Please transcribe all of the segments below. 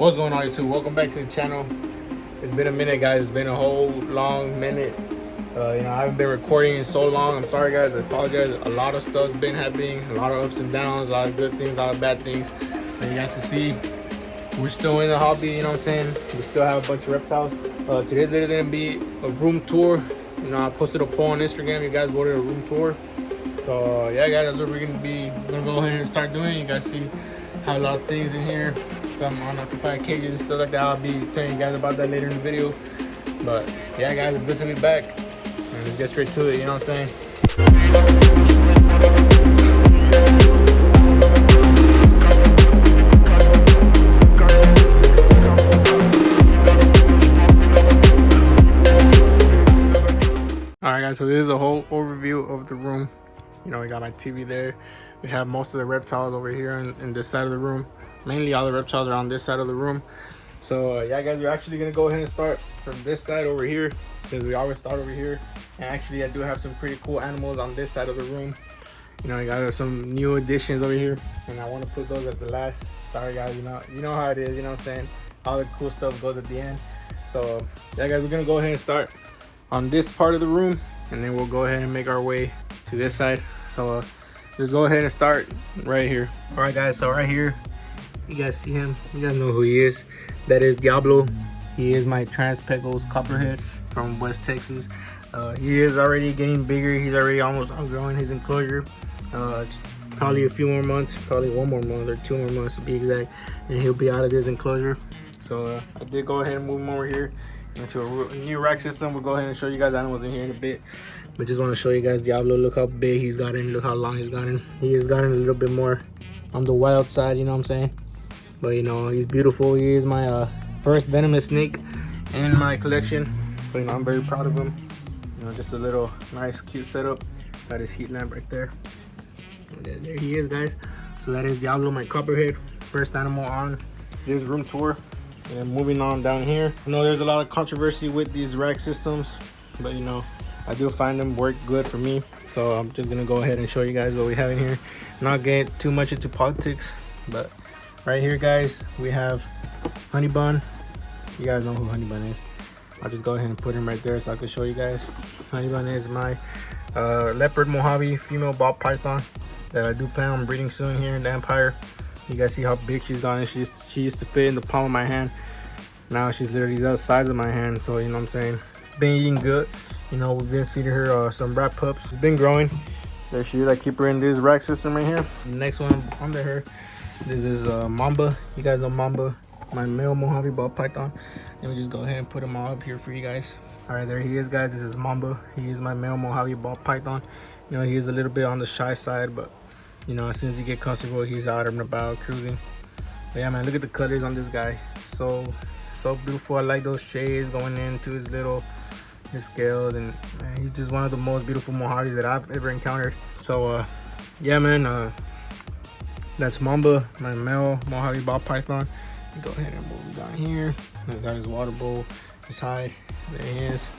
What's going on, YouTube? Welcome back to the channel. It's been a minute, guys. It's been a whole long minute. I haven't been recording in so long. I'm sorry, guys. I apologize. A lot of stuff's been happening, a lot of ups and downs, a lot of good things, a lot of bad things. And you guys can see we're still in the hobby, you know what I'm saying? We still have a bunch of reptiles. Today's video is gonna be a room tour. I posted a poll on Instagram. You guys voted a room tour. So yeah, guys, that's what we're gonna go ahead and start doing. You guys see have a lot of things in here, some unoccupied cages and stuff like that. I'll be telling you guys about that later in the video. But yeah, guys, it's good to be back. And let's get straight to it, you know what I'm saying? Alright, guys, so this is a whole overview of the room. We got my TV there. We have most of the reptiles over here in this side of the room. Mainly all the reptiles are on this side of the room. So yeah, guys, we're actually gonna go ahead and start from this side over here, because we always start over here. And actually, I do have some pretty cool animals on this side of the room. I got some new additions over here, and I want to put those at the last. Sorry, guys, you know how it is. You know what I'm saying? All the cool stuff goes at the end. So yeah, guys, we're gonna go ahead and start on this part of the room, and then we'll go ahead and make our way to this side. So let's go ahead and start right here. All right, guys, so right here, you guys see him. You guys know who he is. That is Diablo. He is my Trans-Pecos copperhead from West Texas. He is already getting bigger. He's already almost outgrowing his enclosure. Probably a few more months, probably one more month or 2 more months to be exact, and he'll be out of this enclosure. So I did go ahead and move him over here into a new rack system. We'll go ahead and show you guys animals in here in a bit, but just want to show you guys Diablo. Look how big he's gotten, look how long he's gotten. He has gotten a little bit more on the wild side, you know what I'm saying? But he's beautiful. He is my first venomous snake in my collection, so I'm very proud of him. Just a little nice cute setup. Got his heat lamp right there, and there he is, guys. So that is Diablo, my copperhead, first animal on this room tour. And then moving on down here, I know there's a lot of controversy with these rack systems, but I do find them work good for me. So I'm just gonna go ahead and show you guys what we have in here. Not get too much into politics, but right here, guys, we have Honey Bun. You guys know who Honey Bun is. I'll just go ahead and put him right there so I can show you guys. Honey Bun is my leopard Mojave female ball python that I do plan on breeding soon here in the Empire. You guys see how big she's gotten. She used to fit in the palm of my hand. Now she's literally the size of my hand. So you know what I'm saying. It's been eating good. We've been feeding her some rat pups. It's been growing. There she is. I keep her in this rack system right here. The next one under her, this is Mamba. You guys know Mamba, my male Mojave ball python. Let me just go ahead and put him all up here for you guys. All right, there he is, guys. This is Mamba. He is my male Mojave ball python. He is a little bit on the shy side, but as soon as he get comfortable, he's out and about cruising. But yeah, man, look at the colors on this guy. So beautiful. I like those shades going into his scales, and man, he's just one of the most beautiful Mojaves that I've ever encountered. So yeah, man, that's Mamba, my male Mojave ball python. Go ahead and move him down here. He's got his water bowl, his hide. There he is.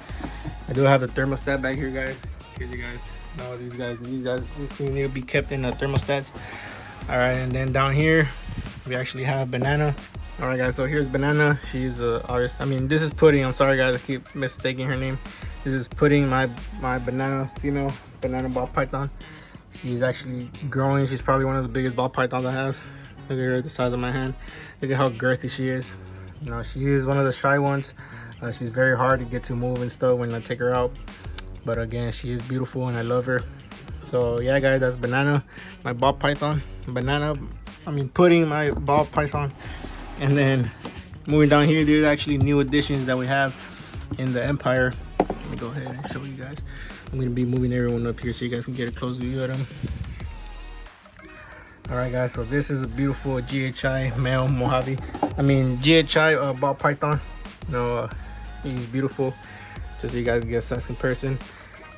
I do have the thermostat back here, guys. In case you guys know, these things need to be kept in the thermostats. All right, and then down here we actually have Banana. All right, guys, so here's Banana. She's this is Pudding. I'm sorry, guys, I keep mistaking her name. This is Pudding, my banana female banana ball python. She's actually growing. She's probably one of the biggest ball pythons I have. Look at her, the size of my hand. Look at how girthy she is. She is one of the shy ones. She's very hard to get to move and stuff when I take her out. But again, she is beautiful and I love her. So yeah, guys, that's Banana, my ball python. Pudding, my ball python. And then moving down here, there's actually new additions that we have in the Empire. Let me go ahead and show you guys. I'm gonna be moving everyone up here so you guys can get a close view of them. All right, guys, so this is a beautiful GHI male Mojave. GHI ball python. He's beautiful. Just so you guys get a size comparison.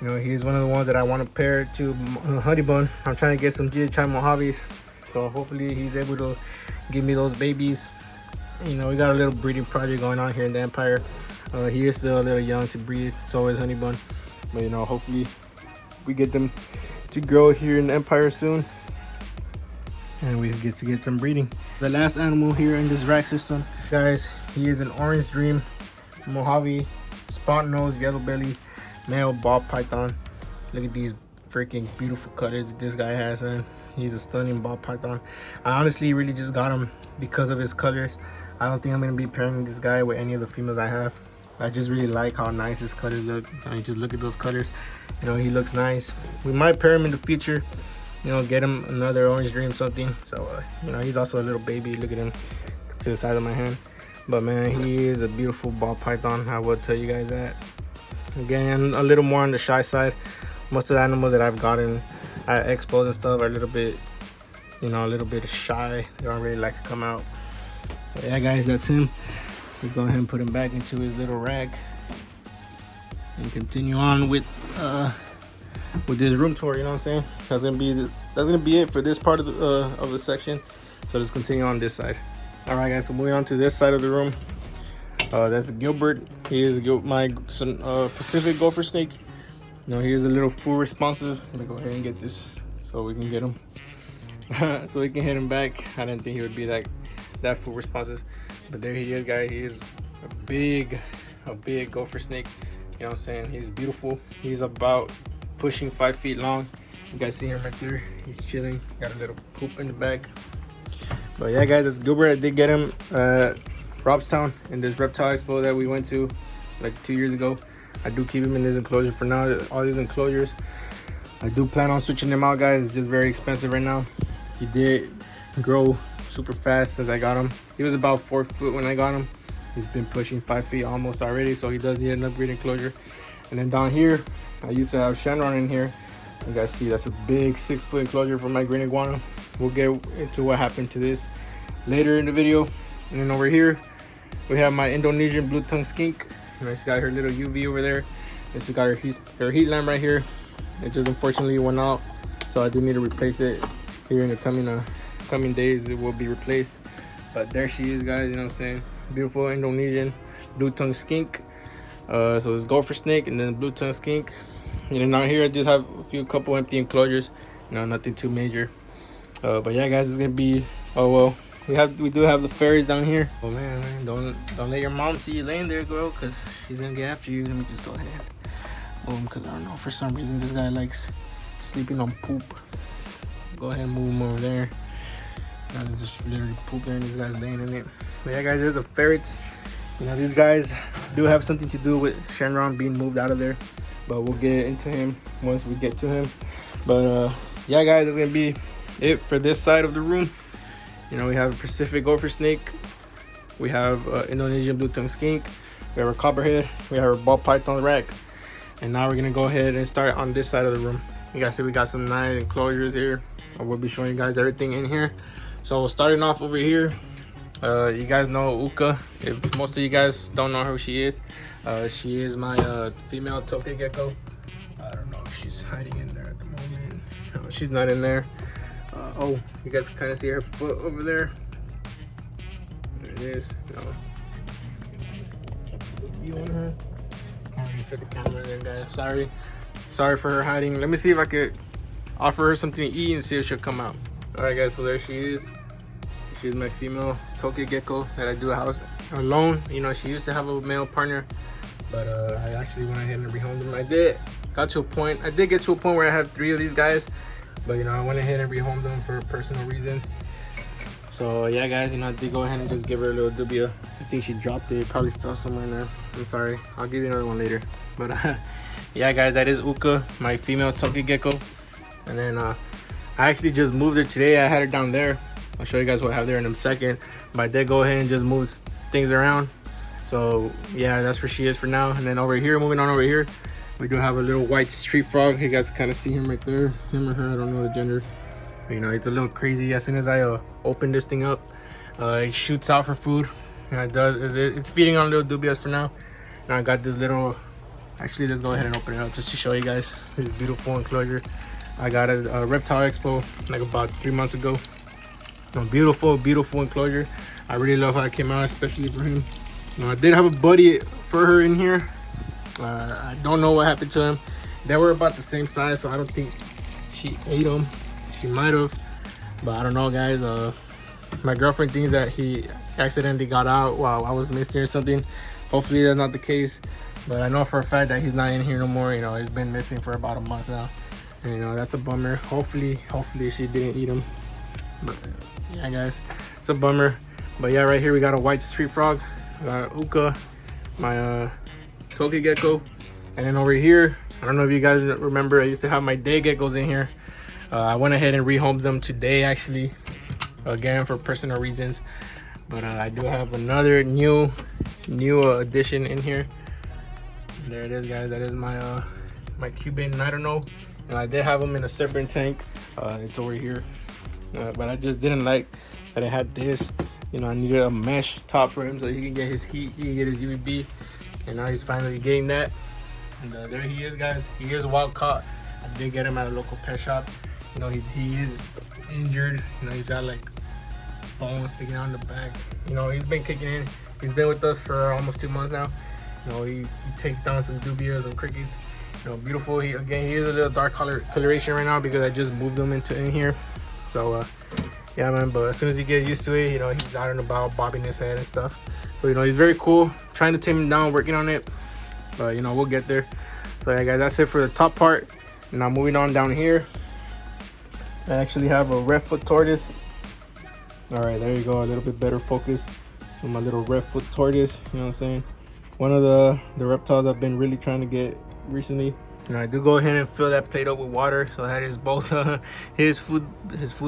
He's one of the ones that I want to pair to Honey Bun. I'm trying to get some GHI Mojaves, so hopefully he's able to give me those babies. We got a little breeding project going on here in the Empire. He is still a little young to breed, so is Honey Bun. But hopefully we get them to grow here in the Empire soon. and we get to get some breeding. The last animal here in this rack system Guys, he is an orange dream Mojave spot nose yellow belly male ball python. Look at these freaking beautiful colors that this guy has, man. He's a stunning ball python. I honestly really just got him because of his colors. I don't think I'm gonna be pairing this guy with any of the females I have. I just really like how nice his colors look. I mean, just look at those colors. You know, he looks nice. We might pair him in the future. You know, get him another orange dream something. So, you know, he's also a little baby. Look at him to the side of my hand. But man, he is a beautiful ball python. I will tell you guys that. Again, a little more on the shy side. Most of the animals that I've gotten at expos and stuff are a little bit, you know, a little bit shy. They don't really like to come out. But yeah, guys, that's him. Let's go ahead and put him back into his little rack and continue on with this room tour. You know what I'm saying? That's gonna be it for this part of the section. So let's continue on this side. All right, guys. So moving on to this side of the room. That's Gilbert. He is my Pacific gopher snake. You know, he is a little full responsive. Let me go ahead and get this so we can get him. So we can hit him back. I didn't think he would be that full responsive, but there he is, guys. He is a big gopher snake. You know what I'm saying? He's beautiful. He's about pushing 5 feet long. You guys see him right there. He's chilling. Got a little poop in the back. But yeah, guys, that's Gilbert. I did get him Robstown in this reptile expo that we went to like 2 years ago. I do keep him in this enclosure for now. All these enclosures, I do plan on switching them out, guys. It's just very expensive right now. He did grow super fast as I got him. He was about 4 foot when I got him. He's been pushing 5 feet almost already, so he does need an upgrade enclosure. And then down here, I used to have Shenron in here. You guys see that's a big 6 foot enclosure for my green iguana. We'll get into what happened to this later in the video. And then over here, we have my Indonesian blue tongue skink. You know, she's got her little UV over there. And she's got her heat lamp right here. It just unfortunately went out, so I do need to replace it here in the coming days. It will be replaced. But there she is, guys. You know what I'm saying? Beautiful Indonesian blue tongue skink. So it's gopher snake and then blue tongue skink. And then out here, I just have a couple empty enclosures. You know, nothing too major. But yeah, guys, it's gonna be. Oh well. We do have the fairies down here. Oh man, don't let your mom see you laying there, girl, cause she's gonna get after you. Let me just go ahead. Cause I don't know, for some reason this guy likes sleeping on poop. Go ahead and move him over there. There's just literally poop there and this guy's laying in it. But yeah, guys, there's the ferrets. You know, these guys do have something to do with Shenron being moved out of there, but we'll get into him once we get to him. But yeah, guys, that's gonna be it for this side of the room. You know, we have a Pacific gopher snake, we have Indonesian blue tongue skink, we have our copperhead, we have our ball python rack, and now we're gonna go ahead and start on this side of the room. You guys see we got some nice enclosures here. I will be showing you guys everything in here. So starting off over here, you guys know Uka. If most of you guys don't know who she is my female toke gecko. I don't know if she's hiding in there at the moment. No, she's not in there. Oh, you guys can kind of see her foot over there. There it is. No. You on her? Can't really fit the camera there, guys. Sorry for her hiding. Let me see if I could offer her something to eat and see if she'll come out. All right, guys. So there she is. She's my female toke gecko that I do a house alone. You know, she used to have a male partner, but I actually went ahead and rehomed them. I did get to a point where I had 3 of these guys. But, you know, I went ahead and rehomed them for personal reasons. So, yeah, guys, you know, I did go ahead and just give her a little dubia. I think she dropped it. Probably fell somewhere in there. I'm sorry. I'll give you another one later. But, yeah, guys, that is Uka, my female toke gecko. And then I actually just moved her today. I had her down there. I'll show you guys what I have there in a second. But I did go ahead and just move things around. So, yeah, that's where she is for now. And then over here, moving on over here, we do have a little white street frog. You guys kind of see him right there. Him or her, I don't know the gender. But, you know, it's a little crazy. As soon as I open this thing up, it shoots out for food. And it does. It's feeding on little dubias for now. Now I got this little. Actually, let's go ahead and open it up just to show you guys this beautiful enclosure. I got a Reptile Expo like about 3 months ago. A beautiful enclosure. I really love how it came out, especially for him. You know, I did have a buddy for her in here. I don't know what happened to him. They were about the same size, so I don't think she ate them. She might have, but I don't know, guys. My girlfriend thinks that he accidentally got out while I was missing or something. Hopefully that's not the case, but I know for a fact that he's not in here no more. You know, he's been missing for about a month now, and you know, that's a bummer. Hopefully she didn't eat him, but yeah guys, it's a bummer. But yeah, right here we got a white street frog, we got Uka, my Toki gecko, and then over here, I don't know if you guys remember, I used to have my day geckos in here. I went ahead and rehomed them today actually, again for personal reasons. But I do have another new addition in here. There it is, guys. That is my my Cuban. I don't know. And I did have them in a separate tank. It's over here. But I just didn't like that it had this. You know, I needed a mesh top for him so he can get his heat, he can get his UVB. And now he's finally getting that. And there he is, guys. He is wild caught. I did get him at a local pet shop. You know, he is injured. You know, he's got like bones sticking out in the back. You know, he's been kicking in. He's been with us for almost 2 months now. You know, he takes down some dubias and crickets. You know, beautiful. He is a little dark coloration right now because I just moved him in here. So yeah man, but as soon as he gets used to it, you know, he's out and about bobbing his head and stuff. So you know, he's very cool. Trying to tame him down, working on it, but you know, we'll get there. So yeah guys, that's it for the top part. Now moving on down here, I actually have a red foot tortoise. All right, there you go, a little bit better focus on my little red foot tortoise. You know what I'm saying? One of the reptiles I've been really trying to get recently. You know, I do go ahead and fill that plate up with water, so that is both his food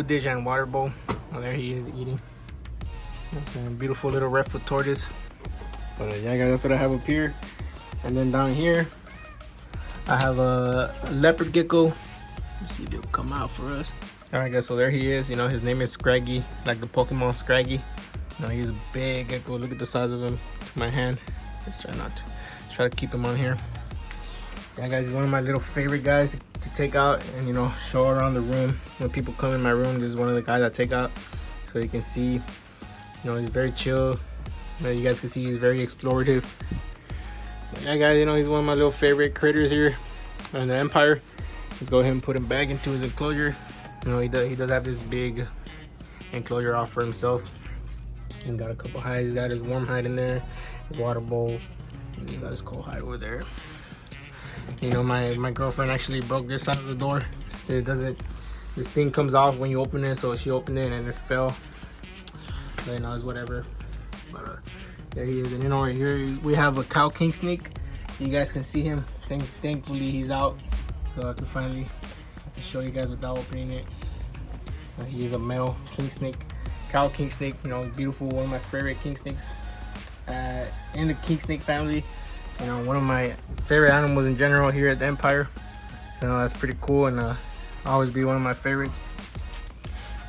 dish and water bowl. Oh, there he is eating. Okay, beautiful little red foot tortoise. But yeah guys, that's what I have up here. And then down here I have a leopard gecko. Let's see if it'll come out for us. All right guys, so there he is. You know, his name is Scraggy, like the Pokemon Scraggy. You know, he's a big gecko. Look at the size of him to my hand. Let's try to keep him on here. Yeah guys, he's one of my little favorite guys to take out and, you know, show around the room. When people come in my room, this is one of the guys I take out so you can see. You know, he's very chill. You know, you guys can see he's very explorative. But yeah guys, you know, he's one of my little favorite critters here in the Empire. Let's go ahead and put him back into his enclosure. You know, he does have this big enclosure off for himself. He's got a couple hides. He's got his warm hide in there, his water bowl, and he's got his cold hide over there. You know, my girlfriend actually broke this side of the door. This thing comes off when you open it, so she opened it and it fell. But you know, it's whatever. But there he is. And then over here we have a cow king snake. You guys can see him. Thankfully he's out, so I can finally show you guys without opening it. He is a male king snake, cow king snake. You know, beautiful, one of my favorite king snakes in the king snake family. You know, one of my favorite animals in general here at the Empire. You know, that's pretty cool, and always be one of my favorites.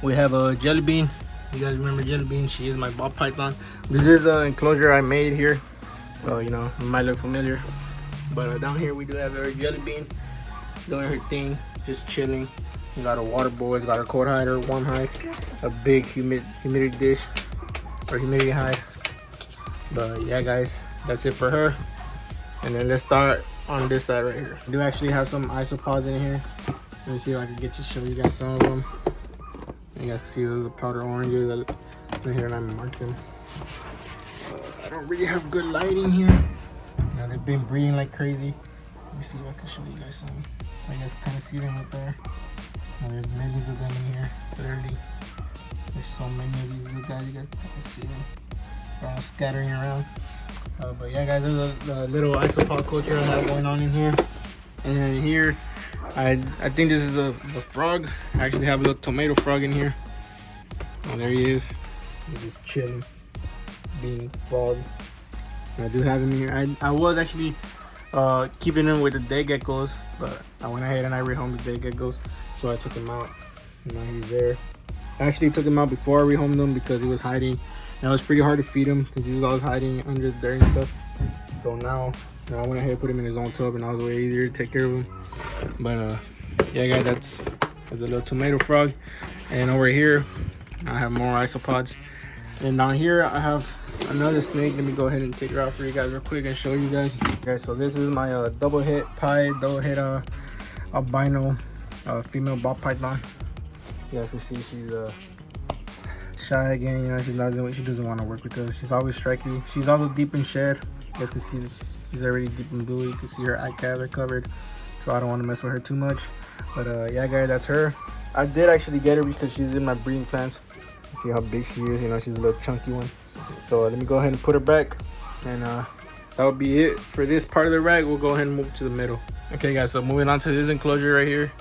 We have a jelly bean. You guys remember jelly bean? She is my ball python. This is an enclosure I made here, so you know, it might look familiar. But down here we do have our jelly bean doing her thing, just chilling. We got a water bowl. It's got her cold hide, her warm hide, a big humidity dish or humidity hide. But yeah guys, that's it for her. And then let's start on this side right here. I do actually have some isopods in here. Let me see if I can show you guys some of them. You guys can see those are powder oranges right here, and I marked them. I don't really have good lighting here. Now they've been breeding like crazy. Let me see if I can show you guys some. I guess kind of see them up there. Now there's millions of them in here. Literally, there's so many of these little guys. You guys can see them. They're all scattering around. But yeah guys, there's a little isopod culture I have going on in here. And then here, I think this is a frog. I actually have a little tomato frog in here. Oh, there he is. He's just chilling, being frog. And I do have him here. I was actually keeping him with the day geckos, but I went ahead and I rehomed the day geckos, so I took him out. Now he's there. I actually took him out before I rehomed him because he was hiding. And it was pretty hard to feed him since he was always hiding under the dirt and stuff. So now I went ahead and put him in his own tub, and that was way easier to take care of him. But yeah guys, that's a little tomato frog. And over here I have more isopods. And down here I have another snake. Let me go ahead and take her out for you guys real quick and show you guys. Okay, so this is my double hit albino female ball python. You guys can see shy again. You know, she doesn't want to work with us. She's always striky. She's also deep in shed. You guys can see she's already deep in blue. You can see her eye caps are covered, so I don't want to mess with her too much. But yeah, guys, that's her. I did actually get her because she's in my breeding plans. You see how big she is. You know, she's a little chunky one. So let me go ahead and put her back, and that will be it for this part of the rack. We'll go ahead and move to the middle. Okay, guys, so moving on to this enclosure right here,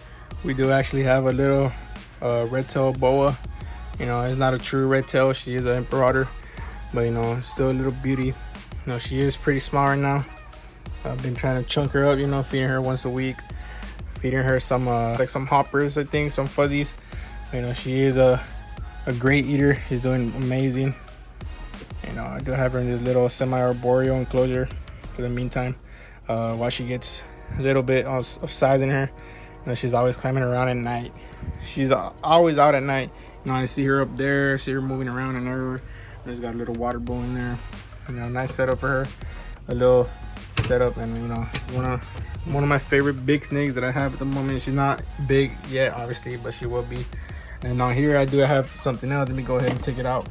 we do actually have a little red tail boa. You know, it's not a true red tail. She is an emperor otter, but you know, still a little beauty. You know, she is pretty small right now. I've been trying to chunk her up, you know, feeding her once a week, feeding her some like some hoppers, I think, some fuzzies. You know, she is a great eater. She's doing amazing. You know, I do have her in this little semi-arboreal enclosure for the meantime, while she gets a little bit of size in her. You know, she's always climbing around at night. She's always out at night. You know, I see her up there, see her moving around and everywhere. There's got a little water bowl in there. You know, nice setup for her. A little setup, and you know, one of my favorite big snakes that I have at the moment. She's not big yet, obviously, but she will be. And now here I do have something else. Let me go ahead and take it out.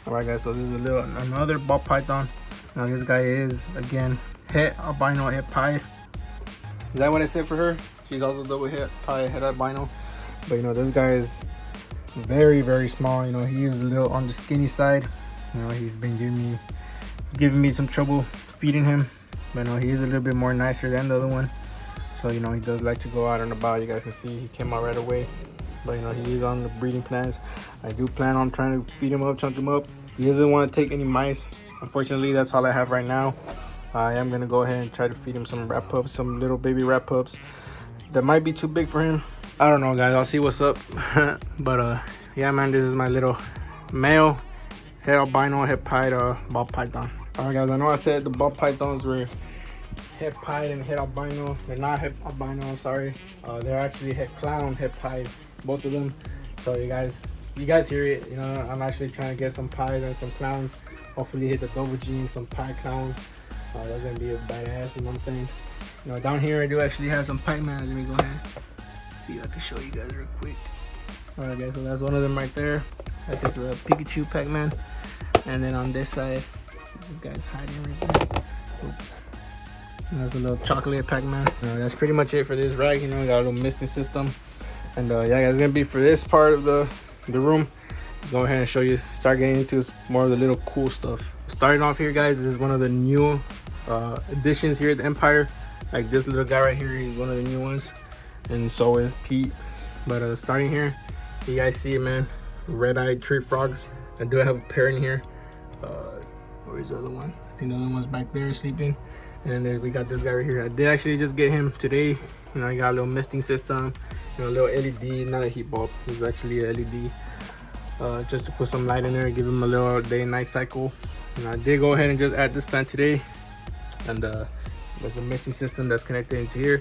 All right, guys. So this is another ball python. Now this guy is again het albino het pied. Is that what I said for her? She's also double het pied, het albino. But you know, this guy is very, very small. You know, he's a little on the skinny side. You know, he's been giving me some trouble feeding him. But no, he is a little bit more nicer than the other one. So you know, he does like to go out and about. You guys can see he came out right away. But you know, he is on the breeding plans. I do plan on trying to feed him up, chunk him up. He doesn't want to take any mice. Unfortunately, that's all I have right now. I am gonna go ahead and try to feed him some rat pups, some little baby rat pups that might be too big for him. I don't know, guys. I'll see what's up. But yeah, man, this is my little male het albino het pied ball python. All right, guys. I know I said the ball pythons were het pied and het albino. They're not het albino. I'm sorry. They're actually het clown, het pied, both of them. So you guys hear it. You know, I'm actually trying to get some pies and some clowns. Hopefully hit the double G and some pie clowns. That's gonna be a badass. You know what I'm saying? You know, down here I do actually have some Pac-Man. Let me go ahead. See if I can show you guys real quick. All right, guys. So that's one of them right there. That's just a Pikachu Pac-Man. And then on this side, this guy's hiding right there. Oops. And that's a little chocolate Pac-Man. That's pretty much it for this rack. You know, we got a little misting system. And yeah, guys, it's gonna be for this part of the room. Let's go ahead and show you, start getting into more of the little cool stuff. Starting off here, guys, this is one of the new additions here at the Empire. Like this little guy right here, he's one of the new ones. And so is Pete. But starting here, you guys see it, man. Red-eyed tree frogs. I do have a pair in here. Where's the other one? I think the other one's back there sleeping. And then we got this guy right here. I did actually just get him today. You know, I got a little misting system, you know, a little LED, not a heat bulb. It's actually a LED, just to put some light in there, give him a little day and night cycle. And I did go ahead and just add this plant today. And there's a misting system that's connected into here.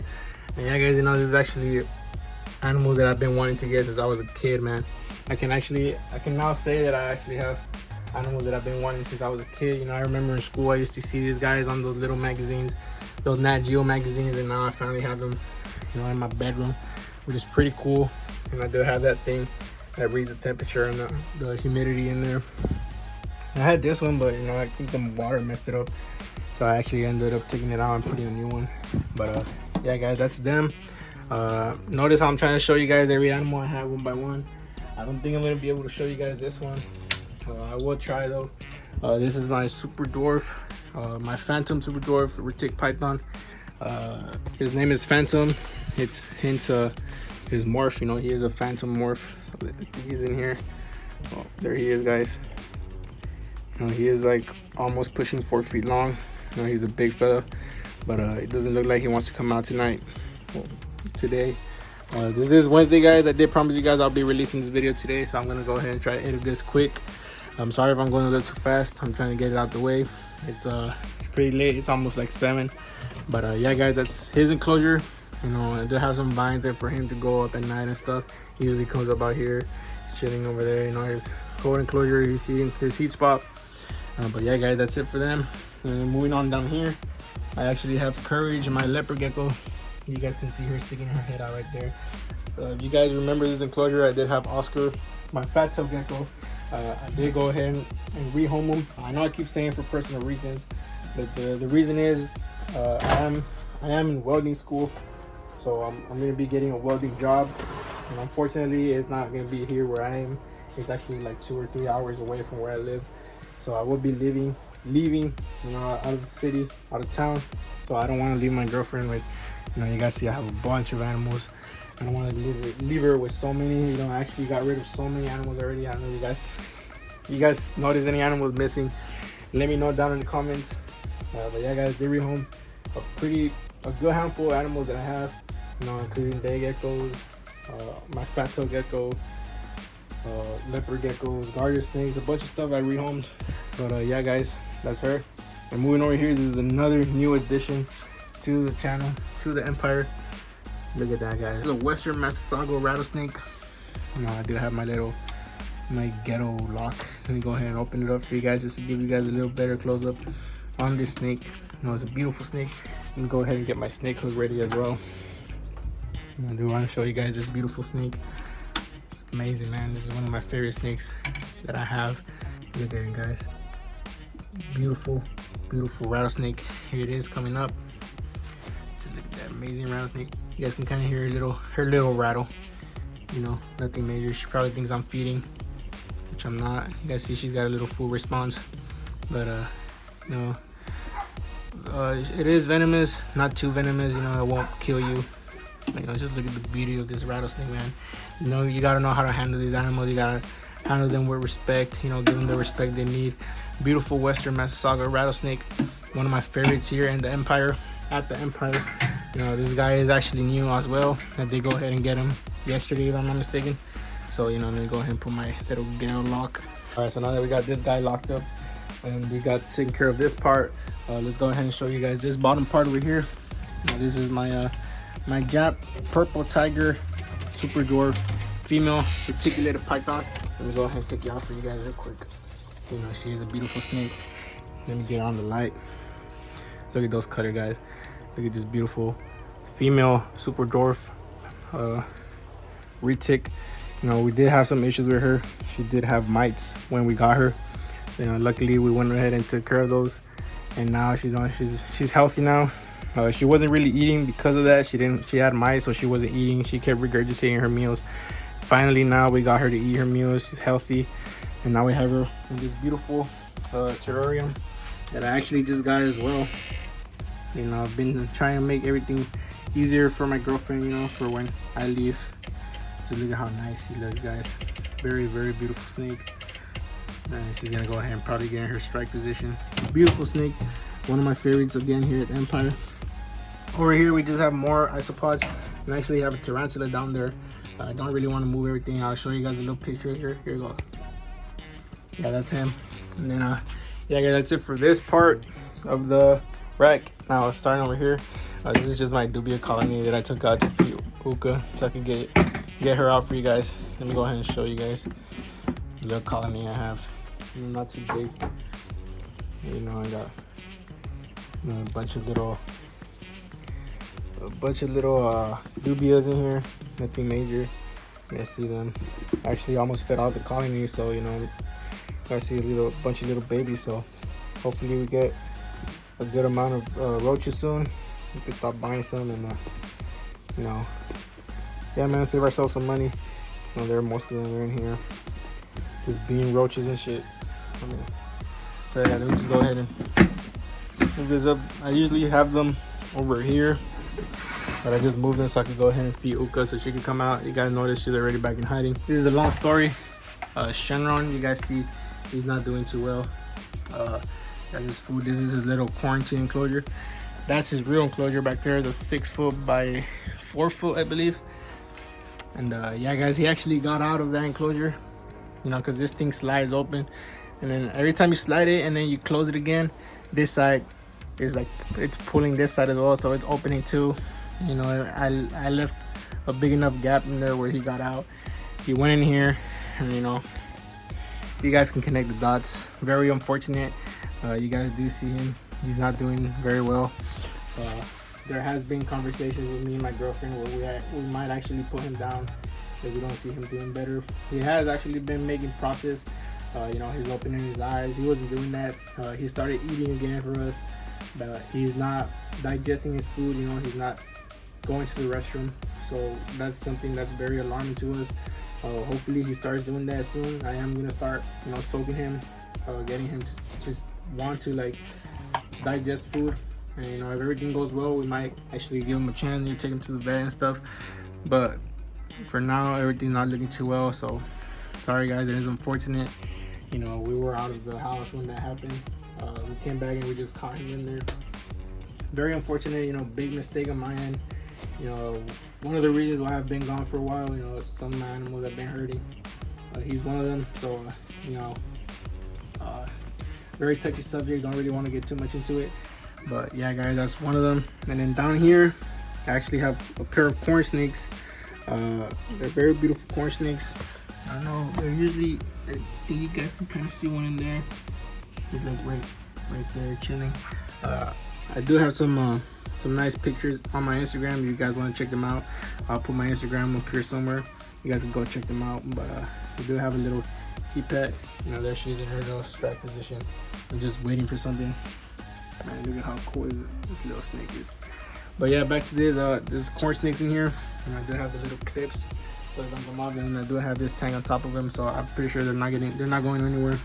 And yeah, guys, you know, this is actually animals that I've been wanting to get since I was a kid, man. I can now say that I actually have animals that I've been wanting since I was a kid. You know, I remember in school I used to see these guys on those little magazines, those Nat Geo magazines, and now I finally have them, you know, in my bedroom, which is pretty cool. And I do have that thing that reads the temperature and the humidity in there. And I had this one, but you know, I think the water messed it up, so I actually ended up taking it out and putting a new one. But yeah, guys, that's them. Notice how I'm trying to show you guys every animal I have one by one. I don't think I'm gonna be able to show you guys this one. I will try though. This is my super dwarf, my phantom super dwarf retic python. His name is Phantom. It's hence his morph. You know, he is a phantom morph. So he's in here. Oh, there he is, guys. You know, he is like almost pushing 4 feet long. You know, he's a big fella, but it doesn't look like he wants to come out tonight. Well, today. This is Wednesday, guys. I did promise you guys I'll be releasing this video today, so I'm gonna go ahead and try to edit this quick. I'm sorry if I'm going a little too fast. I'm trying to get it out the way. It's pretty late. It's almost like 7. But yeah, guys, that's his enclosure. You know, I do have some vines there for him to go up at night and stuff. He usually comes up out here, chilling over there. You know, his cold enclosure. He's eating his heat spot. But yeah, guys, that's it for them. And then moving on down here, I actually have Courage, my leopard gecko. You guys can see her sticking her head out right there. If you guys remember this enclosure, I did have Oscar, my fat tail gecko. I did go ahead and rehome them. I know I keep saying for personal reasons, but the reason is I am in welding school, so I'm going to be getting a welding job, and unfortunately it's not going to be here where I am. It's actually like 2 or 3 hours away from where I live, so I will be leaving, you know, out of the city, out of town. So I don't want to leave my girlfriend with, you know, you guys see I have a bunch of animals. I don't want to leave her with so many. You know, I actually got rid of so many animals already. I don't know if you guys notice any animals missing. Let me know down in the comments. But yeah, guys, did rehome a good handful of animals that I have, you know, including day geckos, my fat-tailed gecko, leopard geckos, garter snakes, a bunch of stuff I rehomed. But yeah, guys, that's her. And moving over here, this is another new addition to the channel, to the empire. Look at that, guys. It's a Western Massasauga rattlesnake. You know, I do have my ghetto lock. Let me go ahead and open it up for you guys just to give you guys a little better close up on this snake. You know, it's a beautiful snake. Let me go ahead and get my snake hook ready as well. I do want to show you guys this beautiful snake. It's amazing, man. This is one of my favorite snakes that I have. Look at it, guys. Beautiful, beautiful rattlesnake. Here it is coming up. Just look at that amazing rattlesnake. You guys can kind of hear her little rattle. You know, nothing major. She probably thinks I'm feeding, which I'm not. You guys see she's got a little food response, but you know, it is venomous, not too venomous. You know, it won't kill you. You know, just look at the beauty of this rattlesnake, man. You know, you gotta know how to handle these animals. You gotta handle them with respect. You know, give them the respect they need. Beautiful Western Massasauga rattlesnake, one of my favorites here in the empire. At the empire. You know, this guy is actually new as well. I did go ahead and get him yesterday, if I'm not mistaken. So, you know, I'm gonna go ahead and put my little ghetto lock. All right, so now that we got this guy locked up and we got taken care of this part, let's go ahead and show you guys this bottom part over here. Now, this is my my Jap purple tiger super dwarf female reticulated python. Let me go ahead and take you out for you guys real quick. You know, she is a beautiful snake. Let me get on the light. Look at those cutter, guys. Look at this beautiful female super dwarf retic. You know, we did have some issues with her. She did have mites when we got her. You know, luckily we went ahead and took care of those, and now she's healthy now. She wasn't really eating because of that. She had mites, so she wasn't eating. She kept regurgitating her meals. Finally, now we got her to eat her meals. She's healthy, and now we have her in this beautiful terrarium that I actually just got as well. You know, I've been trying to make everything easier for my girlfriend, you know, for when I leave. So look at how nice she looks, guys. Very, very beautiful snake. And she's gonna go ahead and probably get in her strike position. Beautiful snake. One of my favorites again here at the Empire. Over here we just have more isopods. We actually have a tarantula down there. I don't really want to move everything. I'll show you guys a little picture here. Here you go. Yeah, that's him. And then yeah, guys, that's it for this part of the rack. Now starting over here, this is just my dubia colony that I took out to feed Uka so I could get her out for you guys. Let me go ahead and show you guys the little colony I have. Not too big. You know, I got a bunch of little dubias in here. Nothing major. You guys see them. Actually almost fed out the colony, so you know, I see a bunch of little babies. So hopefully we get a good amount of roaches soon. We can stop buying some and you know, yeah, man, save ourselves some money. You know, most of them are in here, just being roaches and shit. So yeah, let me just go ahead and move this up. I usually have them over here, but I just moved them so I could go ahead and feed Uka so she can come out. You guys notice she's already back in hiding. This is a long story. Shenron, you guys see he's not doing too well. Got his food. This is his little quarantine enclosure. That's his real enclosure back there. The 6 foot by 4 foot, I believe. And yeah, guys, he actually got out of that enclosure, you know, because this thing slides open, and then every time you slide it and then you close it again, this side is like it's pulling this side as well, so it's opening too. You know, I left a big enough gap in there where he got out. He went in here, and you know, you guys can connect the dots. Very unfortunate. You guys do see him. He's not doing very well. There has been conversations with me and my girlfriend where we might actually put him down if we don't see him doing better. He has actually been making progress You know, he's opening his eyes. He wasn't doing that. He started eating again for us, but he's not digesting his food. You know, he's not going to the restroom. So that's something that's very alarming to us. Hopefully he starts doing that soon. I am gonna start, you know, soaking him, getting him to just want to like digest food. And you know, if everything goes well, we might actually give him a chance and take him to the vet and stuff. But for now, everything's not looking too well. So sorry guys, it is unfortunate. You know, we were out of the house when that happened. We came back and we just caught him in there. Very unfortunate, you know, big mistake on my end. You know, one of the reasons why I've been gone for a while, you know, some animals have been hurting. He's one of them. So, you know, very touchy subject. Don't really want to get too much into it. But yeah, guys, that's one of them. And then down here, I actually have a pair of corn snakes. They're very beautiful corn snakes. I don't know, they're usually, I think you guys can kind of see one in there. He's like right there chilling. I do have some nice pictures on my Instagram. If you guys want to check them out, I'll put my Instagram up here somewhere. You guys can go check them out. But we do have a little heat pet. You know, there she is in her little strike position. I'm just waiting for something. Man, look at how cool this little snake is. But yeah, back to this. There's corn snakes in here, and I do have the little clips. So I'm and I do have this tag on top of them, so I'm pretty sure they're not going anywhere.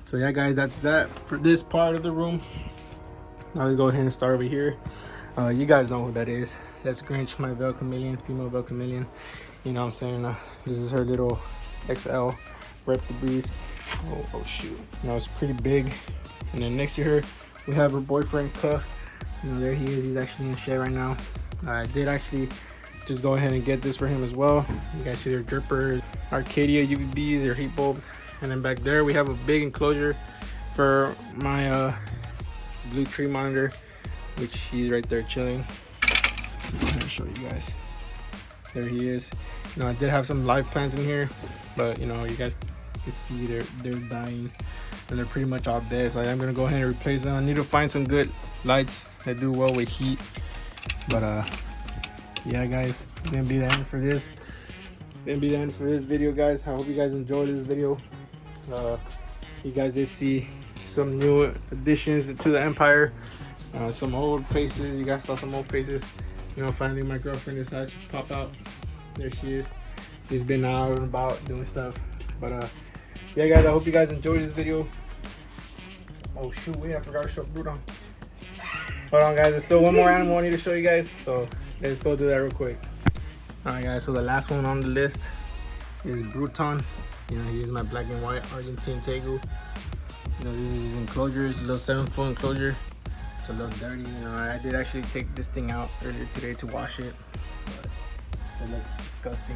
So yeah, guys, that's that for this part of the room. Now let's go ahead and start over here. You guys know who that is. That's Grinch, my Veil Chameleon, female Veil Chameleon. You know what I'm saying? This is her little XL Reptile. Oh shoot. You know, it's pretty big. And then next to her, we have her boyfriend, Cuff. You know, there he is. He's actually in the shed right now. I did actually just go ahead and get this for him as well. You guys see their drippers, Arcadia UVBs, their heat bulbs. And then back there, we have a big enclosure for my blue tree monitor, which he's right there chilling. I'm gonna show you guys. There he is. You know, I did have some live plants in here, but you know, you guys can see they're dying and they're pretty much all dead. So I'm gonna go ahead and replace them. I need to find some good lights that do well with heat. But yeah, guys, it's gonna be the end for this. Video, guys. I hope you guys enjoyed this video. You guys did see some new additions to the empire. Some old faces. You guys saw some old faces. You know, finally my girlfriend decides to pop out. There she is. She's been out and about doing stuff. But yeah, guys, I hope you guys enjoyed this video. Oh shoot, wait, I forgot to show Bruton. Hold on, guys, there's still one more animal I need to show you guys, so let's go do that real quick. Alright guys, so the last one on the list is Bruton. You know, he is my black and white Argentine Tegu. You know, this is his enclosure. It's a little 7-foot enclosure. It's a little dirty. You know, I did actually take this thing out earlier today to wash it, but it still looks disgusting.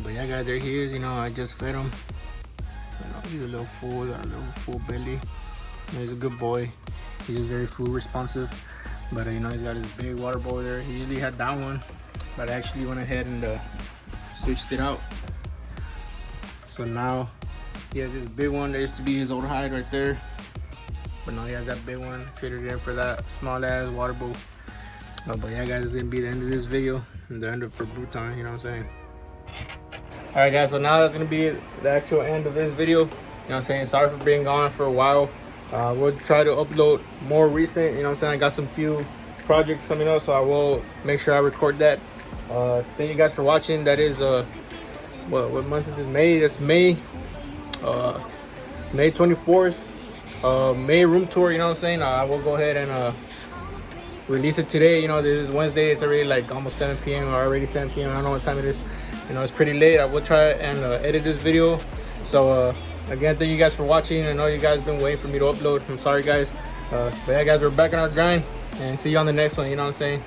But yeah, guys, there he is. You know, I just fed him. You know, he's a little full, got a little full belly. You know, he's a good boy. He's just very food responsive. But you know, he's got his big water bowl there. He usually had that one, but I actually went ahead and switched it out. So now he has this big one. There used to be his old hide right there, but now he has that big one. Traded in for that small ass water bowl. But yeah, guys, it's gonna be the end of this video and the end of for Bruton. You know what I'm saying? All right, guys. So now that's gonna be the actual end of this video. You know what I'm saying? Sorry for being gone for a while. We'll try to upload more recent. You know what I'm saying? I got some few projects coming up, so I will make sure I record that. Thank you guys for watching. That is what month is it? May. That's May 24th. May room tour. You know what I'm saying? I will go ahead and release it today. You know, this is Wednesday. It's already like almost 7 p.m. or already 7 p.m. I don't know what time it is. You know, it's pretty late. I will try and edit this video. So again, thank you guys for watching. I know you guys been waiting for me to upload. I'm sorry, guys. But yeah, guys, we're back on our grind, and see you on the next one. You know what I'm saying?